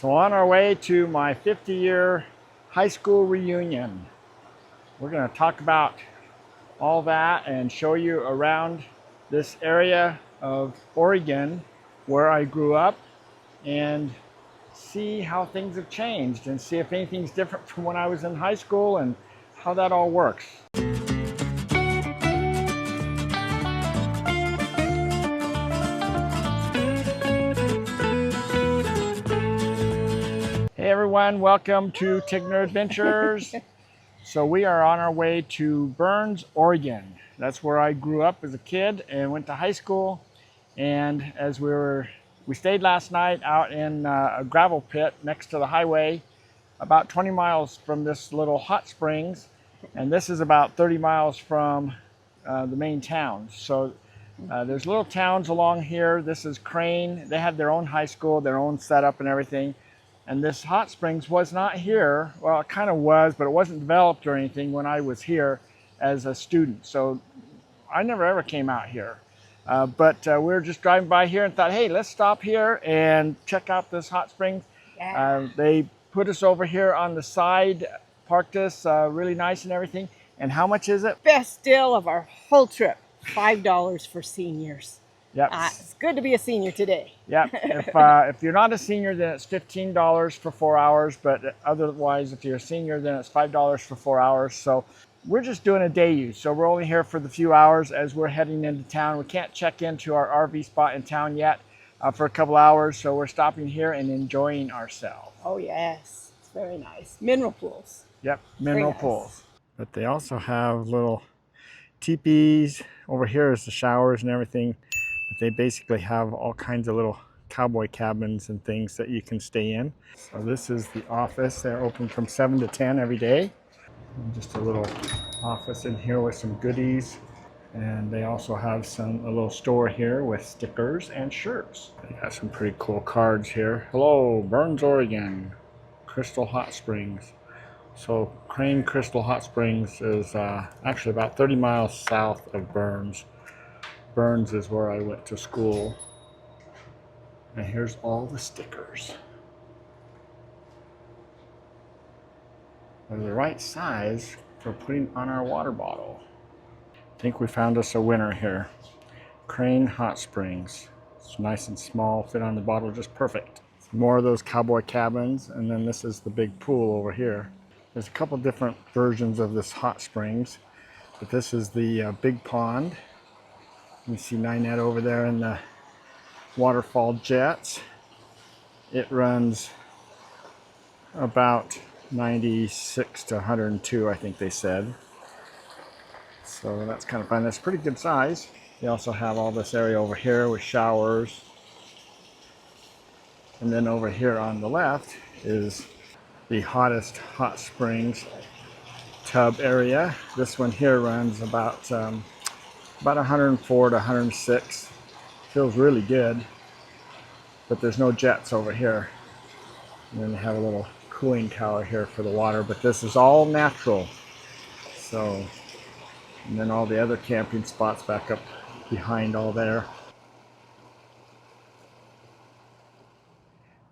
So on our way to my 50-year high school reunion. We're going to talk about all that and show you around this area of Oregon where I grew up and see how things have changed and see if anything's different from when I was in high school and how that all works. Hey everyone, welcome to Tigner Adventures. So we are on our way to Burns, Oregon. That's where I grew up as a kid and went to high school. And as we stayed last night out in a gravel pit next to the highway, about 20 miles from this little hot springs. And this is about 30 miles from the main town. So there's little towns along here. This is Crane. They have their own high school, their own setup and everything. And this hot springs was not here. Well, it kind of was, but it wasn't developed or anything when I was here as a student. So I never ever came out here. But we were just driving by here and thought, hey, let's stop here and check out this hot springs. Yeah. They put us over here on the side, parked us really nice and everything. And how much is it? Best deal of our whole trip, $5 for seniors. Yep. It's good to be a senior today. Yep. If you're not a senior, then it's $15 for 4 hours. But otherwise, if you're a senior, then it's $5 for 4 hours. So we're just doing a day use. So we're only here for the few hours as we're heading into town. We can't check into our RV spot in town yet for a couple hours. So we're stopping here and enjoying ourselves. Oh, yes. It's very nice. Mineral pools. Yep. Mineral pools. But they also have little teepees. Over here is the showers and everything. They basically have all kinds of little cowboy cabins and things that you can stay in. So this is the office. They're open from 7 to 10 every day. And just a little office in here with some goodies. And they also have a little store here with stickers and shirts. They got some pretty cool cards here. Hello, Burns, Oregon, Crystal Hot Springs. So Crane Crystal Hot Springs is actually about 30 miles south of Burns. Burns is where I went to school. And here's all the stickers. They're the right size for putting on our water bottle. I think we found us a winner here. Crane Hot Springs. It's nice and small, fit on the bottle just perfect. More of those cowboy cabins, and then this is the big pool over here. There's a couple different versions of this hot springs, but this is the big pond. You see Ninette over there in the waterfall jets. It runs about 96 to 102, I think they said. So that's kind of fun. That's pretty good size. They also have all this area over here with showers. And then over here on the left is the hottest hot springs tub area. This one here runs about 104 to 106. Feels really good, but there's no jets over here. And then they have a little cooling tower here for the water, but this is all natural. So, and then all the other camping spots back up behind all there.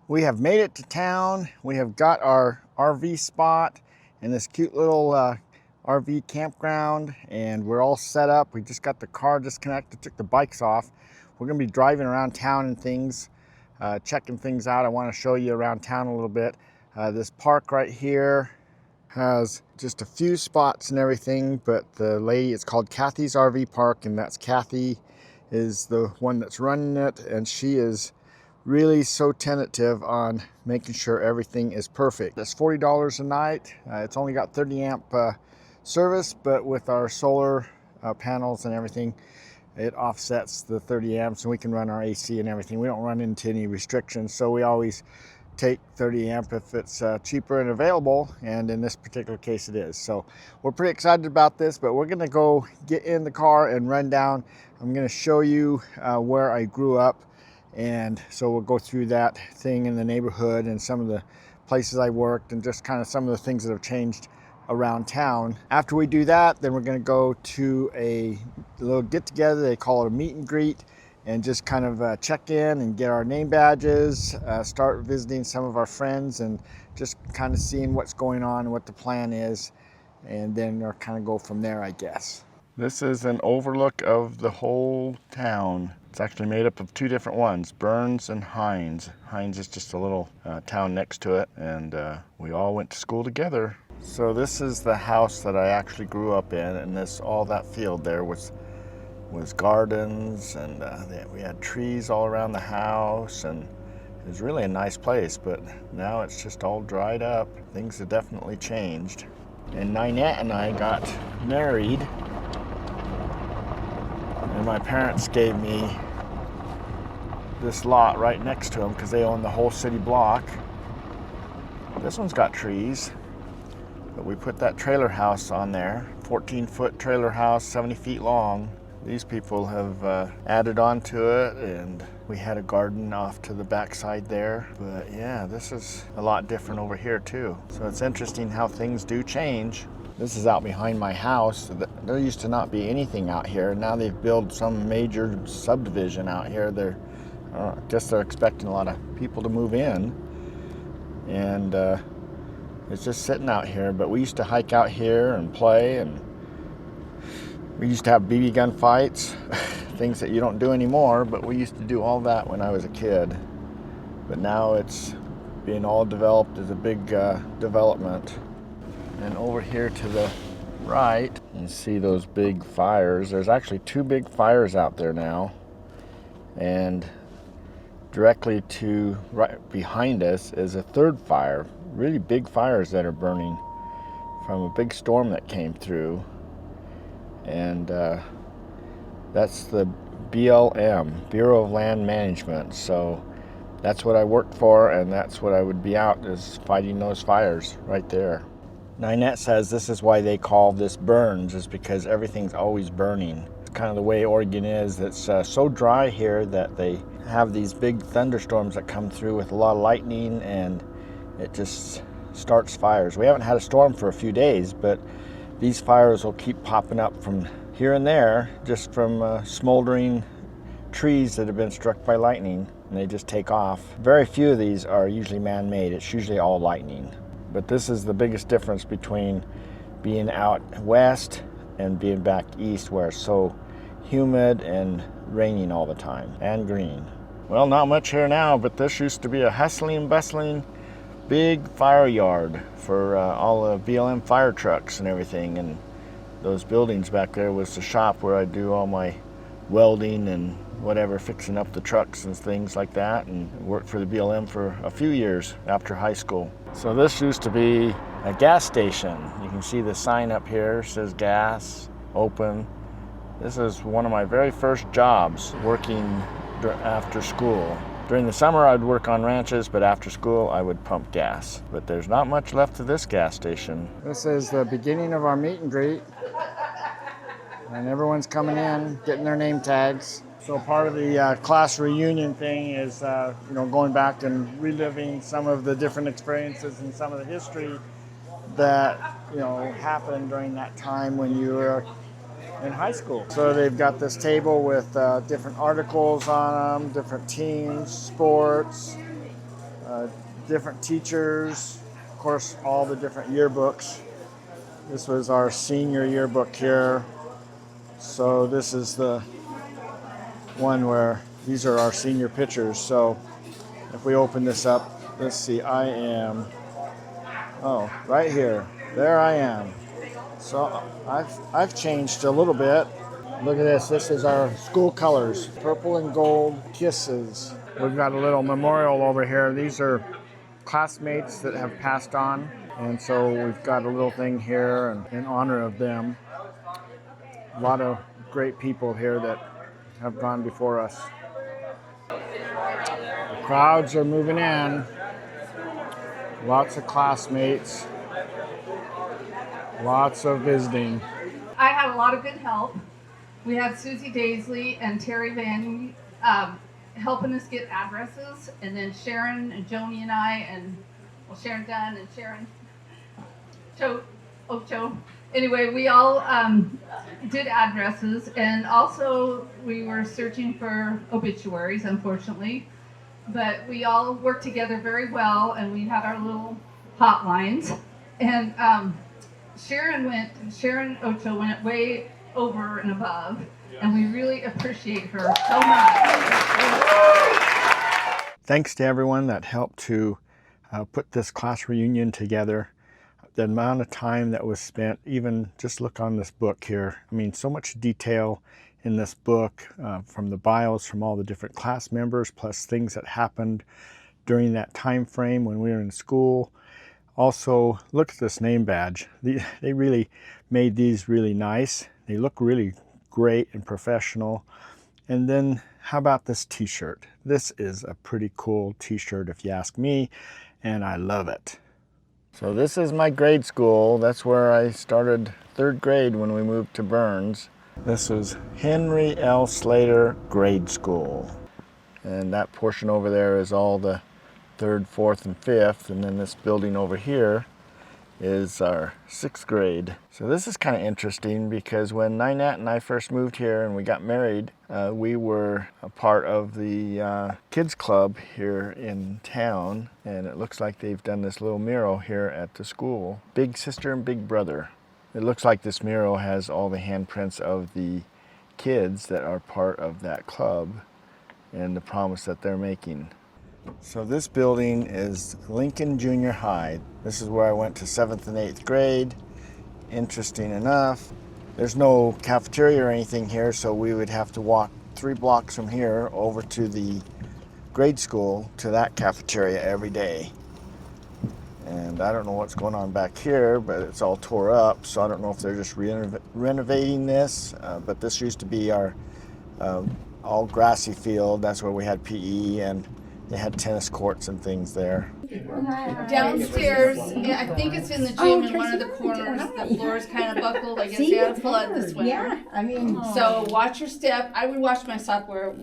We have made it to town. We have got our RV spot in this cute little RV campground, and we're all set up. We just got the car disconnected, took the bikes off. We're gonna be driving around town and things, checking things out. I wanna show you around town a little bit. This park right here has just a few spots and everything, but the lady, it's called Cathy's RV Park, and that's Cathy is the one that's running it, and she is really so tentative on making sure everything is perfect. It's $40 a night. It's only got 30 amp service, but with our solar panels and everything, it offsets the 30 amps and we can run our AC and everything. We don't run into any restrictions, so we always take 30 amp if it's cheaper and available, and in this particular case it is. So we're pretty excited about this, but we're gonna go get in the car and run down. I'm gonna show you where I grew up, and so we'll go through that thing in the neighborhood and some of the places I worked and just kind of some of the things that have changed around town. After we do that, then we're going to go to a little get together. They call it a meet and greet, and just kind of check in and get our name badges, start visiting some of our friends, and just kind of seeing what's going on and what the plan is, and then we'll kind of go from there, I guess. This is an overlook of the whole town. It's actually made up of two different ones, Burns and Hines. Hines is just a little town next to it, and we all went to school together. So this is the house that I actually grew up in, and all that field there was gardens, and we had trees all around the house, and it was really a nice place, but now it's just all dried up. Things have definitely changed. And Ninette and I got married, and my parents gave me this lot right next to them because they own the whole city block. This one's got trees, but we put that trailer house on there, 14-foot trailer house, 70 feet long. These people have added on to it, and we had a garden off to the backside there. But yeah, this is a lot different over here too. So it's interesting how things do change. This is out behind my house. There used to not be anything out here. Now they've built some major subdivision out here. I guess they're expecting a lot of people to move in. And it's just sitting out here. But we used to hike out here and play, and we used to have BB gun fights, things that you don't do anymore, but we used to do all that when I was a kid. But now it's being all developed as a big development. And over here to the right, you see those big fires. There's actually two big fires out there now. And directly to right behind us is a third fire. Really big fires that are burning from a big storm that came through. And that's the BLM, Bureau of Land Management. So that's what I worked for, and that's what I would be out, is fighting those fires right there. Ninette says this is why they call this Burns, is because everything's always burning. It's kind of the way Oregon is. It's so dry here that they have these big thunderstorms that come through with a lot of lightning, and it just starts fires. We haven't had a storm for a few days, but these fires will keep popping up from here and there, just from smoldering trees that have been struck by lightning, and they just take off. Very few of these are usually man-made. It's usually all lightning. But this is the biggest difference between being out west and being back east, where it's so humid and raining all the time, and green. Well, not much here now, but this used to be a hustling, bustling, big fire yard for all the BLM fire trucks and everything. And those buildings back there was the shop where I do all my welding and whatever, fixing up the trucks and things like that, and worked for the BLM for a few years after high school. So this used to be a gas station. You can see the sign up here, it says gas, open. This is one of my very first jobs, working after school. During the summer I'd work on ranches, but after school I would pump gas. But there's not much left of this gas station. This is the beginning of our meet and greet. And everyone's coming in, getting their name tags. So part of the class reunion thing is, going back and reliving some of the different experiences and some of the history that, happened during that time when you were in high school. So they've got this table with different articles on them, different teams, sports, different teachers, of course, all the different yearbooks. This was our senior yearbook here. So this is the one where these are our senior pictures. So if we open this up, let's see, I am, right here, there I am. So I've changed a little bit. Look at this, this is our school colors, purple and gold kisses. We've got a little memorial over here. These are classmates that have passed on, and so we've got a little thing here in honor of them. A lot of great people here that have gone before us. The crowds are moving in. Lots of classmates. Lots of visiting. I had a lot of good help. We had Susie Daisley and Terry Van helping us get addresses, and then Sharon and Joni and I, and Sharon Dunn and Sharon Ocho Anyway, we all did addresses, and also we were searching for obituaries, unfortunately. But we all worked together very well, and we had our little hotlines. And Sharon Ocho went way over and above, and we really appreciate her so much. Thanks to everyone that helped to put this class reunion together. The amount of time that was spent, even just look on this book here. I mean, so much detail in this book from the bios from all the different class members, plus things that happened during that time frame when we were in school. Also, look at this name badge. They really made these really nice. They look really great and professional. And then how about this t-shirt? This is a pretty cool t-shirt if you ask me, and I love it. So this is my grade school. That's where I started 3rd grade when we moved to Burns. This is Henry L. Slater Grade School. And that portion over there is all the 3rd, 4th, and 5th. And then this building over here is our 6th grade. So this is kind of interesting because when Ninette and I first moved here and we got married, we were a part of the kids club here in town, and it looks like they've done this little mural here at the school. Big sister and big brother. It looks like this mural has all the handprints of the kids that are part of that club and the promise that they're making. So this building is Lincoln Junior High. This is where I went to 7th and 8th grade. Interesting enough, there's no cafeteria or anything here, so we would have to walk 3 blocks from here over to the grade school to that cafeteria every day. And I don't know what's going on back here, but it's all tore up, so I don't know if they're just renovating this, but this used to be our all grassy field. That's where we had PE, and they had tennis courts and things there. Downstairs, I think it's in the gym in one of the corners. The floor's kind of buckled. I guess they had a flood this winter. Yeah, I mean. So watch your step. I would watch my step where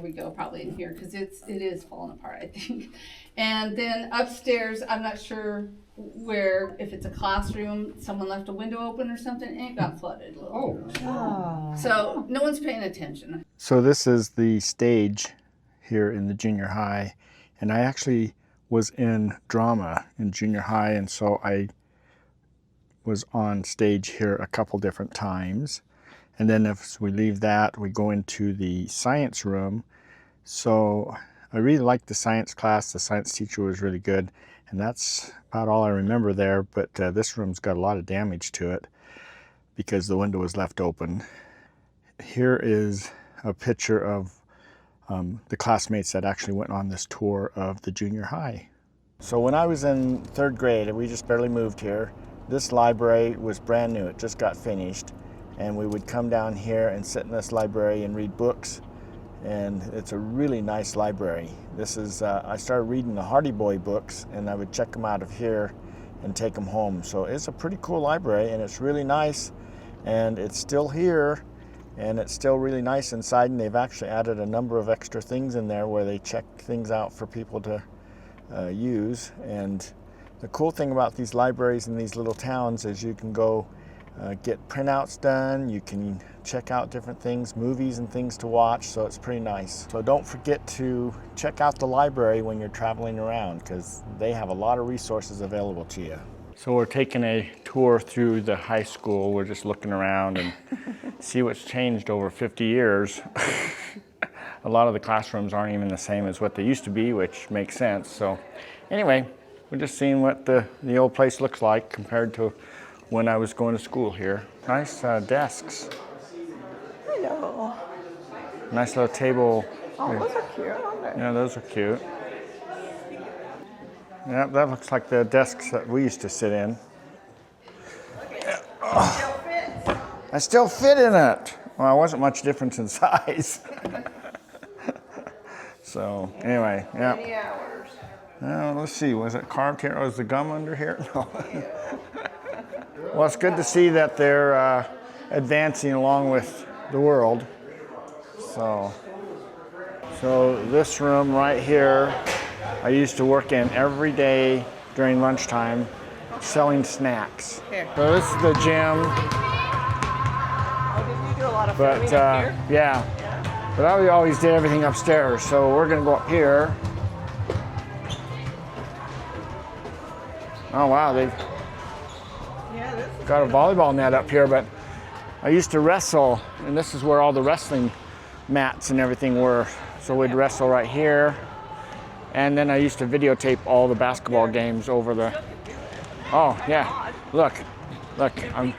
we go, probably in here, because it is falling apart, I think. And then upstairs, I'm not sure where, if it's a classroom, someone left a window open or something, and it got flooded a little. Oh. So no one's paying attention. So this is the stage here in the junior high, and I actually was in drama in junior high, and so I was on stage here a couple different times. And then if we leave that, we go into the science room. So I really liked the science class. The science teacher was really good, and that's about all I remember there. But this room's got a lot of damage to it because the window was left open. Here is a picture of the classmates that actually went on this tour of the junior high. So when I was in 3rd grade, we just barely moved here, this library was brand new. It just got finished, and we would come down here and sit in this library and read books, and it's a really nice library. This is I started reading the Hardy Boy books, and I would check them out of here and take them home. So it's a pretty cool library, and it's really nice, and it's still here. And it's still really nice inside, and they've actually added a number of extra things in there where they check things out for people to use. And the cool thing about these libraries in these little towns is you can go get printouts done, you can check out different things, movies and things to watch, so it's pretty nice. So don't forget to check out the library when you're traveling around, because they have a lot of resources available to you. So we're taking a tour through the high school. We're just looking around and see what's changed over 50 years. A lot of the classrooms aren't even the same as what they used to be, which makes sense. So anyway, we're just seeing what the old place looks like compared to when I was going to school here. Nice desks. Hello. Nice little table. Oh, those are cute, aren't they? Yeah, those are cute. Yeah, that looks like the desks that we used to sit in. I still fit in it. Well, I wasn't much difference in size. So anyway, yeah. Many hours. Let's see, was it carved here? Oh, is the gum under here? No. Well, it's good to see that they're advancing along with the world. So this room right here, I used to work in every day during lunchtime. selling snacks. Here. So this is the gym, Oh, did you do a lot of but filming up here? yeah. But I always did everything upstairs, so we're gonna go up here. Oh wow, they've Yeah, this is got a volleyball net up here, but I used to wrestle, and this is where all the wrestling mats and everything were. So we'd wrestle right here. And then I used to videotape all the basketball games over the, oh yeah, look, I'm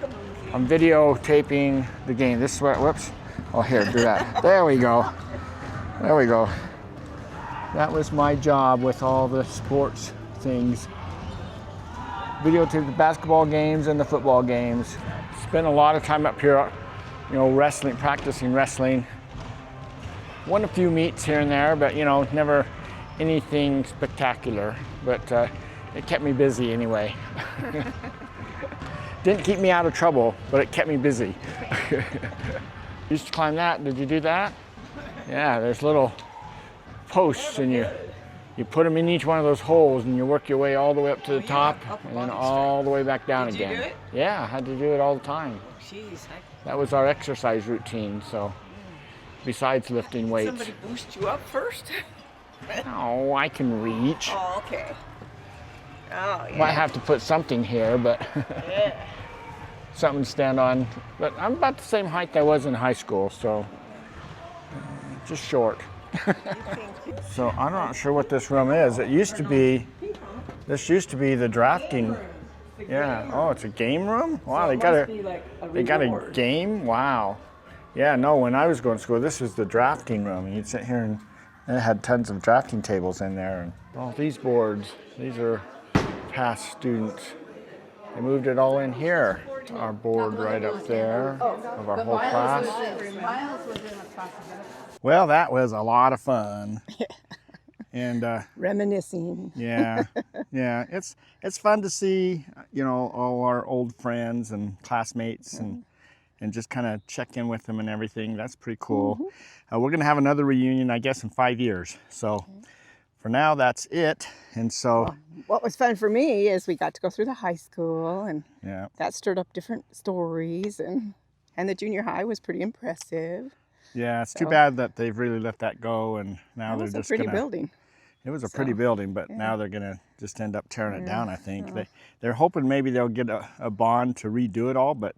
videotaping the game. This is where, whoops, oh here, do that. There we go, there we go. That was my job with all the sports things. Videotape the basketball games and the football games. Spent a lot of time up here, you know, wrestling, practicing wrestling. Won a few meets here and there, but you know, never anything spectacular, but it kept me busy anyway. Didn't keep me out of trouble, but it kept me busy. Used to climb that. Did you do that? Yeah, there's little posts, and you put them in each one of those holes, and you work your way all the way up to the top, and then all the way back down again. Did you do it? Yeah, I had to do it all the time. Jeez, That was our exercise routine, so besides lifting weights. somebody boost you up first? Oh, I can reach. Oh, okay. Oh, yeah. Might have to put something here, but Yeah. something to stand on. But I'm about the same height I was in high school, so just short. So I'm not sure what this room is. It used to be, this used to be the drafting. Yeah. Oh, it's a game room? Wow, they got a game? Wow. Yeah, no, when I was going to school, this was the drafting room. And you'd sit here and it had tons of drafting tables in there. And oh, these boards, these are past students. They moved it all in here. Our board right up there of our whole class. Miles was in a class of that. Well, that was a lot of fun. And Reminiscing. yeah, it's fun to see, you know, all our old friends and classmates and just kind of check in with them and everything. That's pretty cool. We're gonna have another reunion, I guess, in 5 years. So for now, that's it. And so What was fun for me is we got to go through the high school, and yeah, that stirred up different stories, and the junior high was pretty impressive. yeah, it's too bad that they've really let that go, and now That they're was a just pretty gonna. building. It was a pretty building, but now they're gonna just end up tearing it down. I think they're hoping maybe they'll get a bond to redo it all, but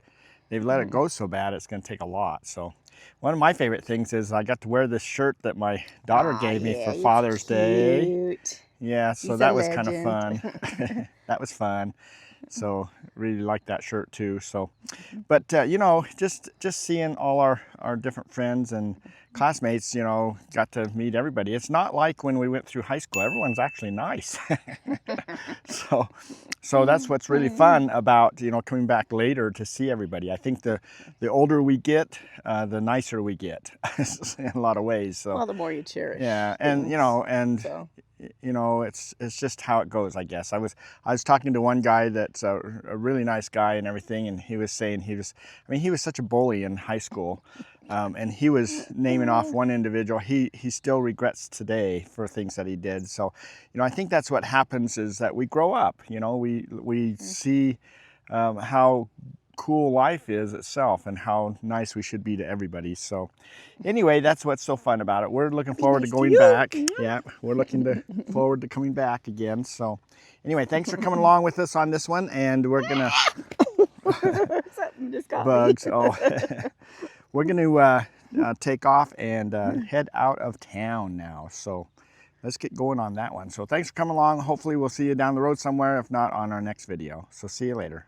they've let it go so bad it's gonna take a lot. So one of my favorite things is I got to wear this shirt that my daughter gave me for Father's Day. Cute. Yeah, so He's that a was kind of legend. fun. That was fun. So really like that shirt too. So, but you know, just seeing all our different friends and classmates, you know, got to meet everybody. It's not like when we went through high school. Everyone's actually nice. So that's what's really fun about, you know, coming back later to see everybody. I think the older we get, the nicer we get in a lot of ways. So Well, the more you cherish. yeah, and you know, and So. you know, it's just how it goes, I guess. I was talking to one guy that's a really nice guy and everything, and he was saying he was such a bully in high school, and he was naming off one individual he still regrets today for things that he did. So, you know, I think that's what happens is that we grow up. You know, we see how cool life is itself and how nice we should be to everybody. So anyway, that's what's so fun about it. We're looking forward to going back. Yeah, we're looking forward to coming back again. So anyway, thanks for coming along with us on this one, and we're gonna Something just got bugs. me. Oh, we're gonna take off and head out of town now. So let's get going on that one. So thanks for coming along. Hopefully we'll see you down the road somewhere, if not on our next video. So see you later.